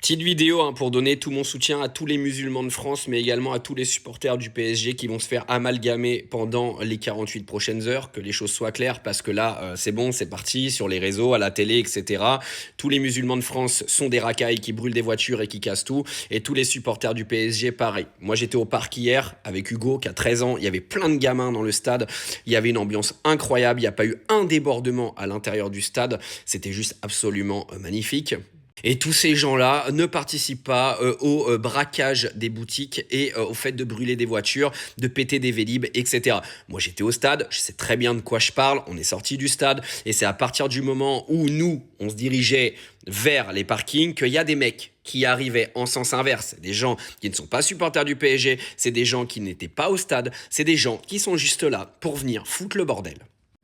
Petite vidéo pour donner tout mon soutien à tous les musulmans de France, mais également à tous les supporters du PSG qui vont se faire amalgamer pendant les 48 prochaines heures, que les choses soient claires, parce que là, c'est bon, c'est parti, sur les réseaux, à la télé, etc. Tous les musulmans de France sont des racailles qui brûlent des voitures et qui cassent tout, et tous les supporters du PSG, pareil. Moi, j'étais au parc hier avec Hugo, qui a 13 ans, il y avait plein de gamins dans le stade, il y avait une ambiance incroyable, il n'y a pas eu un débordement à l'intérieur du stade, c'était juste absolument magnifique. Et tous ces gens-là ne participent pas au braquage des boutiques et au fait de brûler des voitures, de péter des Vélib, etc. Moi, j'étais au stade, je sais très bien de quoi je parle, on est sorti du stade, et c'est à partir du moment où nous, on se dirigeait vers les parkings, qu'il y a des mecs qui arrivaient en sens inverse, des gens qui ne sont pas supporters du PSG, c'est des gens qui n'étaient pas au stade, c'est des gens qui sont juste là pour venir foutre le bordel.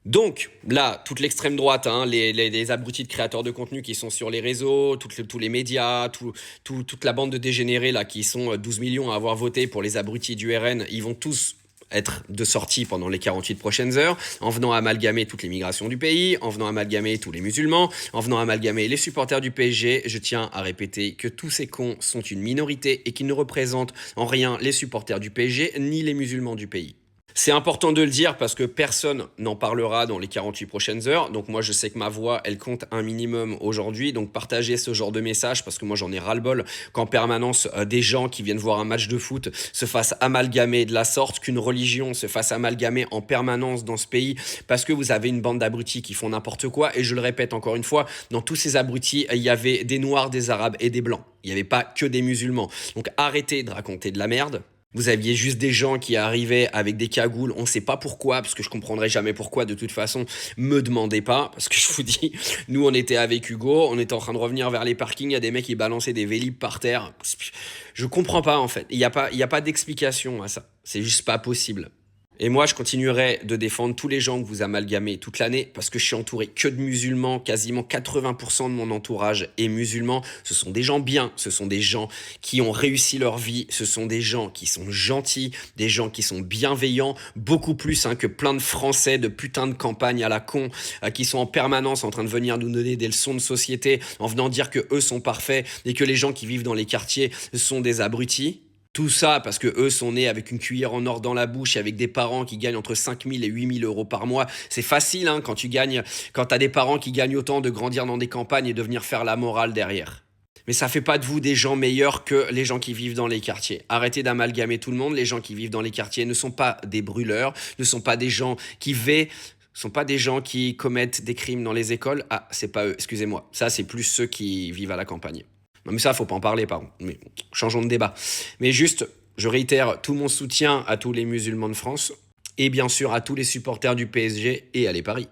Donc là, toute l'extrême droite, les abrutis de créateurs de contenu qui sont sur les réseaux, tous les médias, toute la bande de dégénérés là qui sont 12 millions à avoir voté pour les abrutis du RN, ils vont tous être de sortie pendant les 48 prochaines heures, en venant amalgamer toutes les migrations du pays, en venant amalgamer tous les musulmans, en venant amalgamer les supporters du PSG. Je tiens à répéter que tous ces cons sont une minorité et qu'ils ne représentent en rien les supporters du PSG ni les musulmans du pays. C'est important de le dire parce que personne n'en parlera dans les 48 prochaines heures. Donc moi, je sais que ma voix, elle compte un minimum aujourd'hui. Donc partagez ce genre de message parce que moi, j'en ai ras-le-bol qu'en permanence, des gens qui viennent voir un match de foot se fassent amalgamer de la sorte, qu'une religion se fasse amalgamer en permanence dans ce pays parce que vous avez une bande d'abrutis qui font n'importe quoi. Et je le répète encore une fois, dans tous ces abrutis, il y avait des noirs, des arabes et des blancs. Il n'y avait pas que des musulmans. Donc arrêtez de raconter de la merde. Vous aviez juste des gens qui arrivaient avec des cagoules, on ne sait pas pourquoi, parce que je comprendrai jamais pourquoi de toute façon, me demandez pas, parce que je vous dis, nous on était avec Hugo, on était en train de revenir vers les parkings, il y a des mecs qui balançaient des Vélib par terre, je comprends pas en fait, il y a pas d'explication à ça, c'est juste pas possible. Et moi, je continuerai de défendre tous les gens que vous amalgamez toute l'année parce que je suis entouré que de musulmans. Quasiment 80% de mon entourage est musulman. Ce sont des gens bien, ce sont des gens qui ont réussi leur vie, ce sont des gens qui sont gentils, des gens qui sont bienveillants, beaucoup plus que plein de Français de putain de campagne à la con qui sont en permanence en train de venir nous donner des leçons de société en venant dire que eux sont parfaits et que les gens qui vivent dans les quartiers sont des abrutis. Tout ça parce que eux sont nés avec une cuillère en or dans la bouche et avec des parents qui gagnent entre 5 000 et 8 000 euros par mois. C'est facile quand t'as des parents qui gagnent autant de grandir dans des campagnes et de venir faire la morale derrière. Mais ça fait pas de vous des gens meilleurs que les gens qui vivent dans les quartiers. Arrêtez d'amalgamer tout le monde. Les gens qui vivent dans les quartiers ne sont pas des brûleurs, ne sont pas des gens qui sont pas des gens qui commettent des crimes dans les écoles. Ah, c'est pas eux, excusez-moi. Ça, c'est plus ceux qui vivent à la campagne. Non mais ça, faut pas en parler, pardon. Mais changeons de débat. Mais juste, je réitère tout mon soutien à tous les musulmans de France et bien sûr à tous les supporters du PSG et à les paris.